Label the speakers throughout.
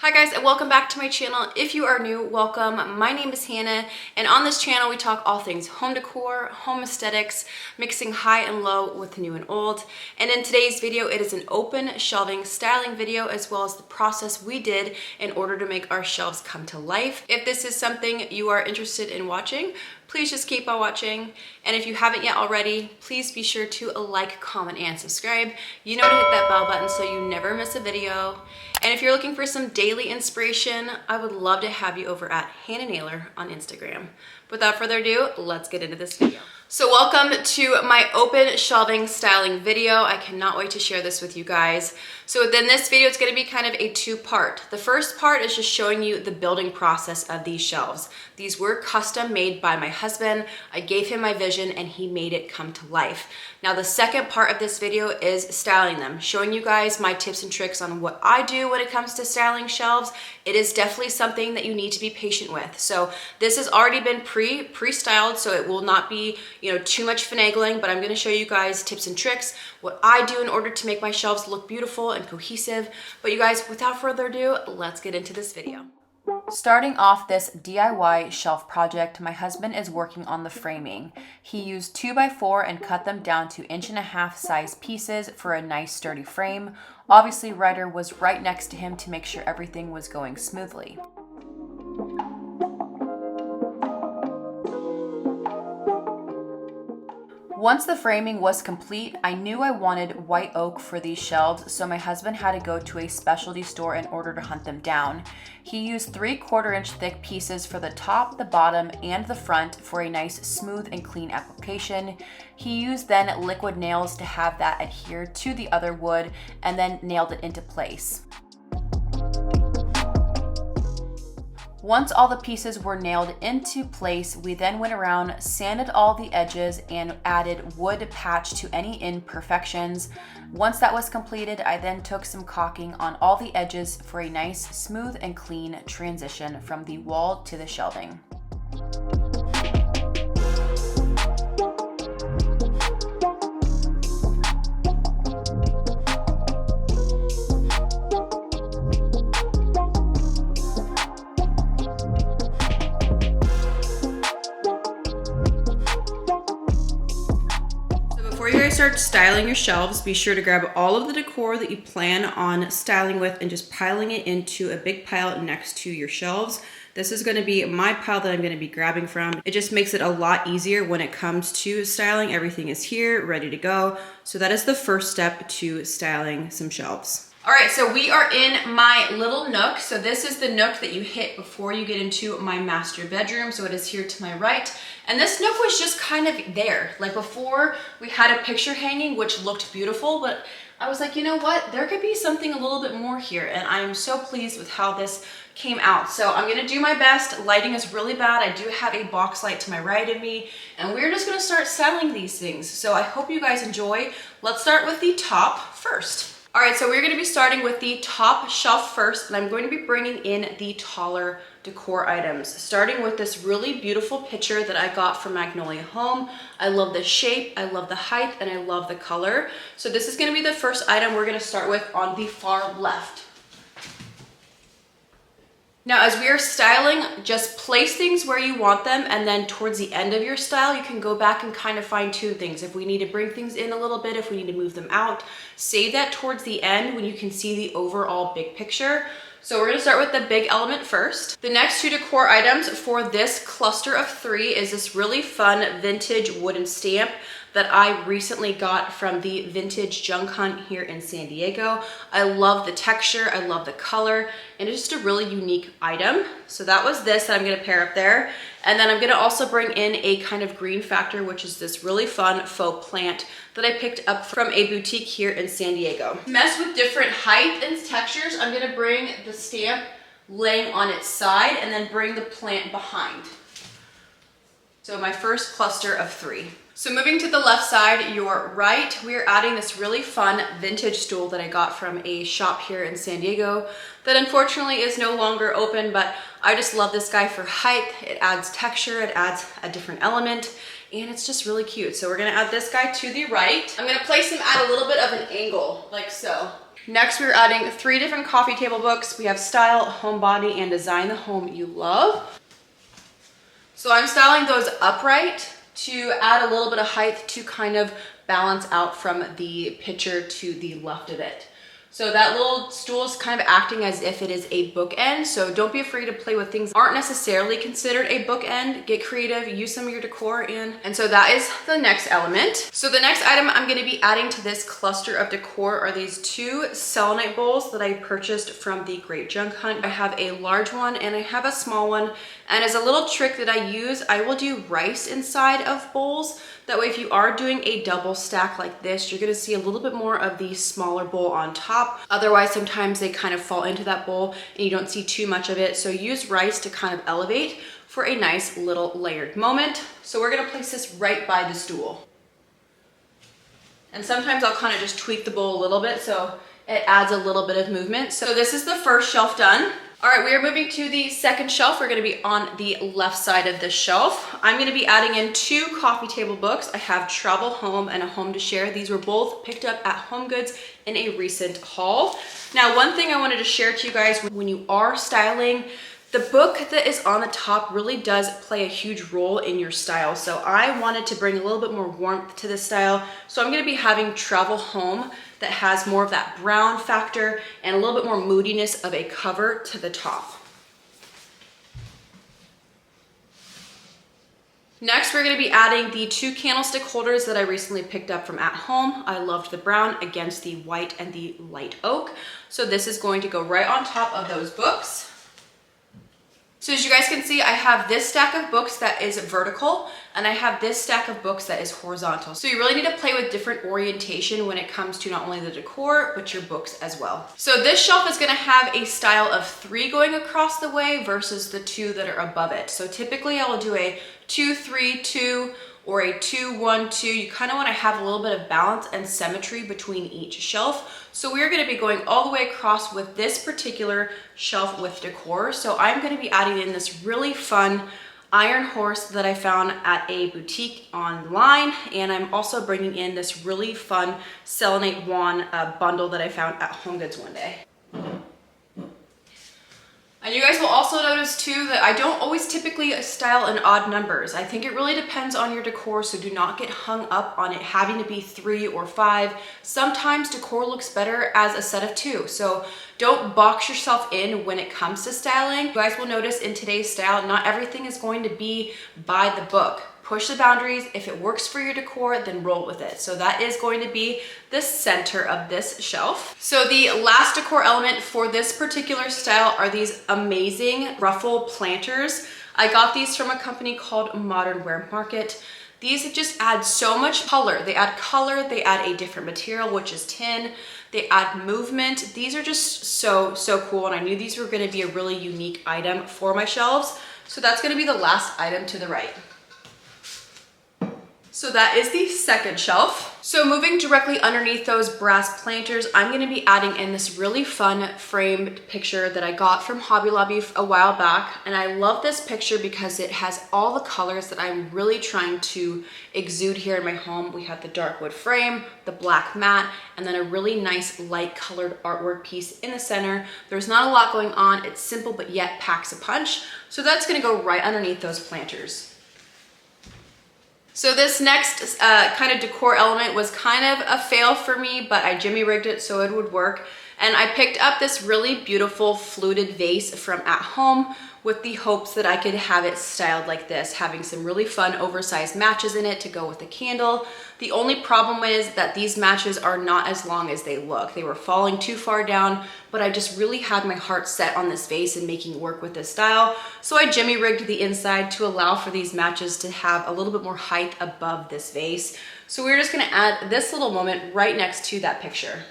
Speaker 1: Hi guys, and welcome back to my channel. If you are new, welcome. My name is Hannah, and on this channel we talk all things home decor, home aesthetics, mixing high and low with new and old. And in today's video, it is an open shelving styling video, as well as the process we did in order to make our shelves come to life. If this is something you are interested in watching, please just keep on watching. And if you haven't yet already, please be sure to like, comment, and subscribe. You know to hit that bell button so you never miss a video. And if you're looking for some daily inspiration, I would love to have you over at Hannah Naylor on Instagram. Without further ado, let's get into this video. So welcome to my open shelving styling video. I cannot wait to share this with you guys. So within this video, it's gonna be kind of a two-part. The first part is just showing you the building process of these shelves. These were custom made by my husband. I gave him my vision and he made it come to life. Now the second part of this video is styling them, showing you guys my tips and tricks on what I do when it comes to styling shelves. It is definitely something that you need to be patient with. So this has already been pre-styled, so it will not be, too much finagling, but I'm gonna show you guys tips and tricks, what I do in order to make my shelves look beautiful and cohesive. But you guys, without further ado, let's get into this video. Starting off this DIY shelf project, my husband is working on the framing. He used 2x4 and cut them down to 1.5" size pieces for a nice sturdy frame. Obviously, Ryder was right next to him to make sure everything was going smoothly. Once the framing was complete, I knew I wanted white oak for these shelves, so my husband had to go to a specialty store in order to hunt them down. He used 3/4 inch thick pieces for the top, the bottom, and the front for a nice smooth and clean application. He used then liquid nails to have that adhere to the other wood and then nailed it into place. Once all the pieces were nailed into place, we then went around, sanded all the edges, and added wood patch to any imperfections. Once that was completed, I then took some caulking on all the edges for a nice, smooth, and clean transition from the wall to the shelving. Before you guys start styling your shelves, be sure to grab all of the decor that you plan on styling with and just piling it into a big pile next to your shelves. This is gonna be my pile that I'm gonna be grabbing from. It just makes it a lot easier when it comes to styling. Everything is here, ready to go. So that is the first step to styling some shelves. All right, so we are in my little nook. So this is the nook that you hit before you get into my master bedroom. So it is here to my right. And this nook was just kind of there. Like before, we had a picture hanging, which looked beautiful, but I was like, you know what? There could be something a little bit more here. And I am so pleased with how this came out. So I'm gonna do my best. Lighting is really bad. I do have a box light to my right of me, and we're just gonna start styling these things. So I hope you guys enjoy. Let's start with the top first. All right, so we're gonna be starting with the top shelf first, and I'm going to be bringing in the taller decor items, starting with this really beautiful picture that I got from Magnolia Home. I love the shape, I love the height, and I love the color. So this is gonna be the first item we're gonna start with on the far left. Now, as we are styling, just place things where you want them, and then towards the end of your style, you can go back and kind of fine tune things. If we need to bring things in a little bit, if we need to move them out, save that towards the end when you can see the overall big picture. So we're gonna start with the big element first. The next two decor items for this cluster of 3 is this really fun vintage wooden stamp that I recently got from the Vintage Junk Hunt here in San Diego. I love the texture, I love the color, and it's just a really unique item. So that was this that I'm gonna pair up there. And then I'm gonna also bring in a kind of green factor, which is this really fun faux plant that I picked up from a boutique here in San Diego. To mess with different height and textures, I'm gonna bring the stamp laying on its side and then bring the plant behind. So my first cluster of 3. So moving to the left side, your right, we are adding this really fun vintage stool that I got from a shop here in San Diego that unfortunately is no longer open, but I just love this guy for height. It adds texture, it adds a different element, and it's just really cute. So we're gonna add this guy to the right. I'm gonna place him at a little bit of an angle, like so. Next, we're adding 3 different coffee table books. We have Style, Homebody, and Design the Home You Love. So I'm styling those upright to add a little bit of height to kind of balance out from the picture to the left of it. So that little stool is kind of acting as if it is a bookend. So don't be afraid to play with things that aren't necessarily considered a bookend. Get creative, use some of your decor in. And so that is the next element. So the next item I'm gonna be adding to this cluster of decor are these 2 selenite bowls that I purchased from the Great Junk Hunt. I have a large one and I have a small one. And as a little trick that I use, I will do rice inside of bowls. That way, if you are doing a double stack like this, you're gonna see a little bit more of the smaller bowl on top. Otherwise, sometimes they kind of fall into that bowl and you don't see too much of it. So use rice to kind of elevate for a nice little layered moment. So we're gonna place this right by the stool. And sometimes I'll kind of just tweak the bowl a little bit so it adds a little bit of movement. So this is the first shelf done. All right, we are moving to the second shelf. We're gonna be on the left side of this shelf. I'm gonna be adding in 2 coffee table books. I have Travel Home and A Home to Share. These were both picked up at HomeGoods in a recent haul. Now, one thing I wanted to share to you guys, when you are styling, the book that is on the top really does play a huge role in your style. So I wanted to bring a little bit more warmth to this style. So I'm gonna be having Travel Home that has more of that brown factor and a little bit more moodiness of a cover to the top. Next, we're gonna be adding the 2 candlestick holders that I recently picked up from At Home. I loved the brown against the white and the light oak. So this is going to go right on top of those books. So as you guys can see, I have this stack of books that is vertical and I have this stack of books that is horizontal. So you really need to play with different orientation when it comes to not only the decor, but your books as well. So this shelf is gonna have a style of 3 going across the way versus the 2 that are above it. So typically I will do a 2, 3, 2, or a 2, 1, 2. You kind of want to have a little bit of balance and symmetry between each shelf. So we're going to be going all the way across with this particular shelf with decor. So I'm going to be adding in this really fun iron horse that I found at a boutique online. And I'm also bringing in this really fun selenite wand bundle that I found at HomeGoods one day. And you guys will also notice too that I don't always typically style in odd numbers. I think it really depends on your decor, so do not get hung up on it having to be 3 or 5. Sometimes decor looks better as a set of 2, so don't box yourself in when it comes to styling. You guys will notice in today's style, not everything is going to be by the book. Push the boundaries. If it works for your decor, then roll with it. So that is going to be the center of this shelf. So the last decor element for this particular style are these amazing ruffle planters. I got these from a company called Modern Wear Market. These just add so much color. They add color, they add a different material, which is tin. They add movement. These are just so cool. And I knew these were gonna be a really unique item for my shelves. So that's gonna be the last item to the right. So that is the second shelf. So moving directly underneath those brass planters, I'm gonna be adding in this really fun framed picture that I got from Hobby Lobby a while back. And I love this picture because it has all the colors that I'm really trying to exude here in my home. We have the dark wood frame, the black mat, and then a really nice light colored artwork piece in the center. There's not a lot going on. It's simple, but yet packs a punch. So that's gonna go right underneath those planters. So this next kind of decor element was kind of a fail for me, but I jimmy rigged it so it would work. And I picked up this really beautiful fluted vase from At Home with the hopes that I could have it styled like this, having some really fun oversized matches in it to go with the candle. The only problem is that these matches are not as long as they look. They were falling too far down, but I just really had my heart set on this vase and making work with this style. So I jimmy rigged the inside to allow for these matches to have a little bit more height above this vase. So we're just gonna add this little moment right next to that picture.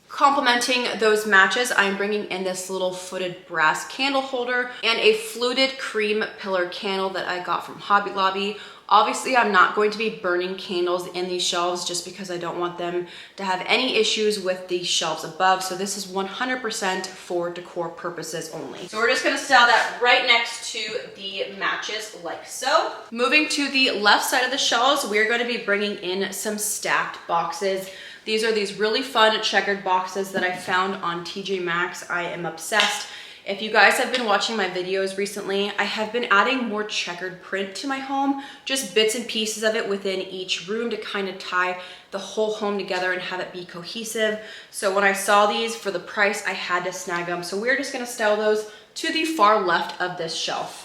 Speaker 1: Complementing those matches, I'm bringing in this little footed brass candle holder and a fluted cream pillar candle that I got from Hobby Lobby. Obviously, I'm not going to be burning candles in these shelves just because I don't want them to have any issues with the shelves above. So this is 100% for decor purposes only. So we're just gonna style that right next to the matches like so. Moving to the left side of the shelves, we're gonna be bringing in some stacked boxes. These are these really fun checkered boxes that I found on TJ Maxx. I am obsessed. If you guys have been watching my videos recently, I have been adding more checkered print to my home, just bits and pieces of it within each room to kind of tie the whole home together and have it be cohesive. So when I saw these for the price, I had to snag them. So we're just gonna style those to the far left of this shelf.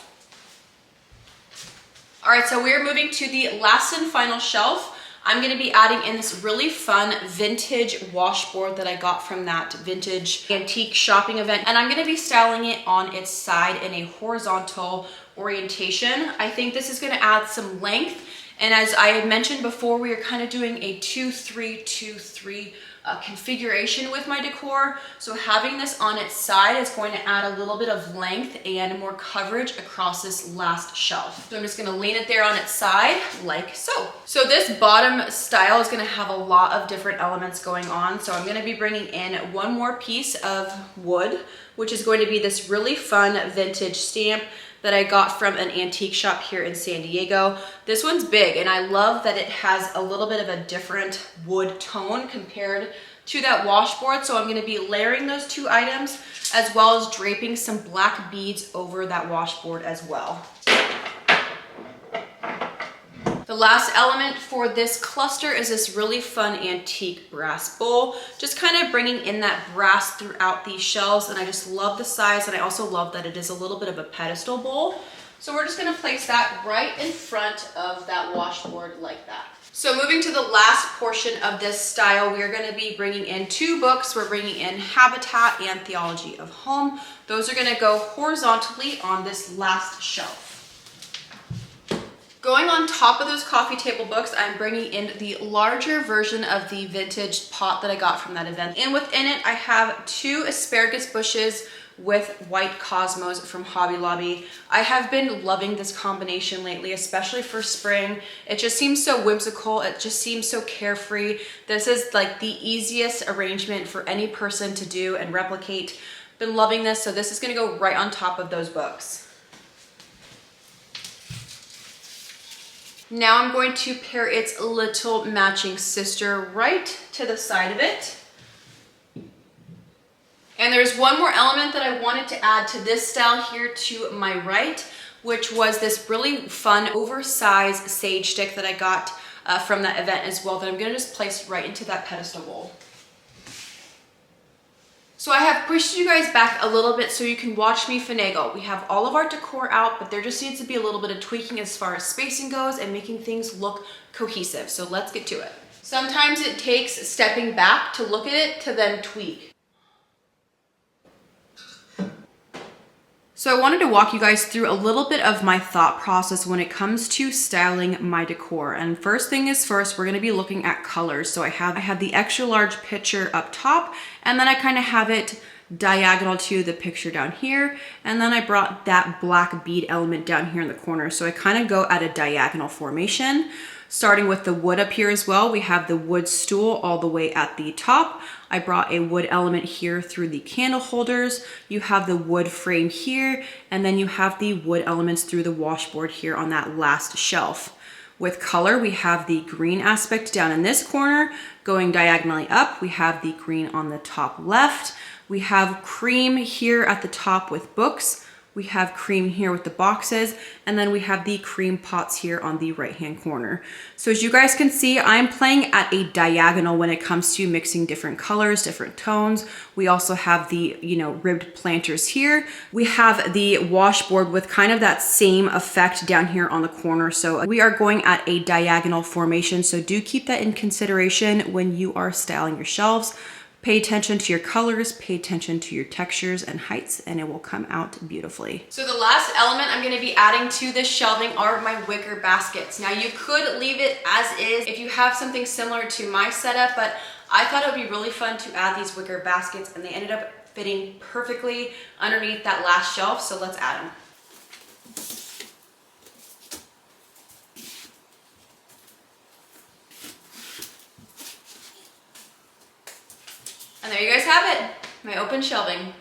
Speaker 1: All right, so we're moving to the last and final shelf. I'm gonna be adding in this really fun vintage washboard that I got from that vintage antique shopping event. And I'm gonna be styling it on its side in a horizontal orientation. I think this is gonna add some length. And as I had mentioned before, we are kind of doing a 2-3-2-3 configuration with my decor. So having this on its side is going to add a little bit of length and more coverage across this last shelf. So I'm just gonna lean it there on its side like so. So this bottom style is gonna have a lot of different elements going on. So I'm gonna be bringing in one more piece of wood, which is going to be this really fun vintage stamp that I got from an antique shop here in San Diego. This one's big, and I love that it has a little bit of a different wood tone compared to that washboard. So I'm gonna be layering those two items as well as draping some black beads over that washboard as well. The last element for this cluster is this really fun antique brass bowl, just kind of bringing in that brass throughout these shelves. And I just love the size, and I also love that it is a little bit of a pedestal bowl. So we're just gonna place that right in front of that washboard like that. So moving to the last portion of this style, we are gonna be bringing in two books. We're bringing in Habitat and Theology of Home. Those are gonna go horizontally on this last shelf. Going on top of those coffee table books, I'm bringing in the larger version of the vintage pot that I got from that event. And within it, I have two asparagus bushes with white cosmos from Hobby Lobby. I have been loving this combination lately, especially for spring. It just seems so whimsical. It just seems so carefree. This is like the easiest arrangement for any person to do and replicate. Been loving this, so this is gonna go right on top of those books. Now I'm going to pair its little matching sister right to the side of it. And there's one more element that I wanted to add to this style here to my right, which was this really fun oversized sage stick that I got from that event as well, that I'm gonna just place right into that pedestal bowl. So I have pushed you guys back a little bit so you can watch me finagle. We have all of our decor out, but there just needs to be a little bit of tweaking as far as spacing goes and making things look cohesive. So let's get to it. Sometimes it takes stepping back to look at it to then tweak. So I wanted to walk you guys through a little bit of my thought process when it comes to styling my decor. And first thing is first, we're gonna be looking at colors. So I have the extra large picture up top, and then I kind of have it diagonal to the picture down here. And then I brought that black bead element down here in the corner. So I kind of go at a diagonal formation. Starting with the wood up here as well, we have the wood stool all the way at the top. I brought a wood element here through the candle holders. You have the wood frame here, and then you have the wood elements through the washboard here on that last shelf. With color, we have the green aspect down in this corner. Going diagonally up, we have the green on the top left. We have cream here at the top with books. We have cream here with the boxes, and then we have the cream pots here on the right-hand corner. So as you guys can see, I'm playing at a diagonal when it comes to mixing different colors, different tones. We also have the, ribbed planters here. We have the washboard with kind of that same effect down here on the corner. So we are going at a diagonal formation. So do keep that in consideration when you are styling your shelves. Pay attention to your colors, pay attention to your textures and heights, and it will come out beautifully. So the last element I'm gonna be adding to this shelving are my wicker baskets. Now you could leave it as is if you have something similar to my setup, but I thought it would be really fun to add these wicker baskets, and they ended up fitting perfectly underneath that last shelf, so let's add them. And there you guys have it, my open shelving.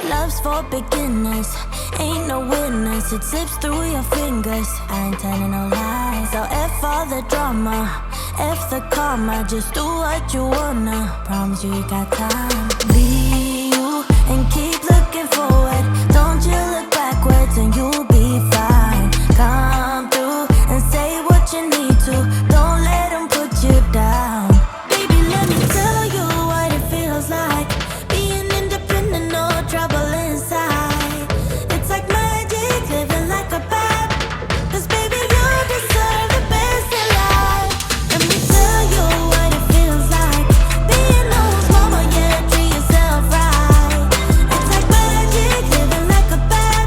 Speaker 2: Love's for beginners, ain't no winners. It slips through your fingers. I ain't telling no lies. So F all the drama, F the karma, just do what you wanna. Promise you got time. Be you and keep looking forward. Don't you look backwards and you'll be fine. Come through and say what you need to. Don't let them put you down. Baby, let me tell you what it feels like. Being independent, no trouble inside. It's like magic, living like a pet. 'Cause baby, you deserve the best in life. Let me tell you what it feels like. Being who's mama, yeah, treat yourself right. It's like magic, living like a pet.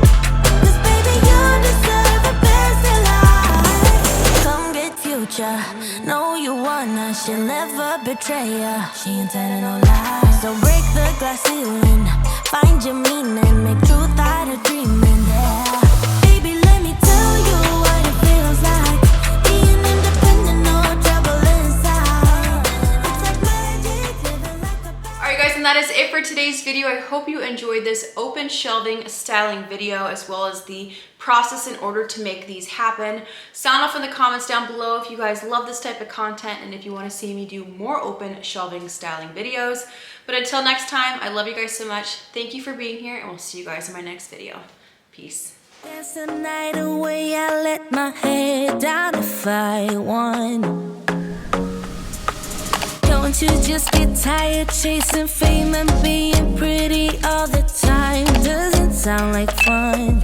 Speaker 2: 'Cause baby, you deserve the best in life. Come get future, know you wanna. She'll never betray ya. She ain't telling no lies. So break the glass ceiling, find your meaning, make truth out of dreaming. Yeah, baby, let me tell you what it feels like. Being independent, no trouble inside. It's like magic, living like a
Speaker 1: Alright guys, and that is it for today's video. I hope you enjoyed this open shelving styling video as well as the process in order to make these happen. Sound off in the comments down below if you guys love this type of content and if you want to see me do more open shelving styling videos. But until next time, I love you guys so much. Thank you for being here and we'll see you guys in my next video. Peace.
Speaker 2: Dance the night away, I let my head down if I won. Don't you just get tired chasing fame and being pretty all the time? Doesn't sound like fun.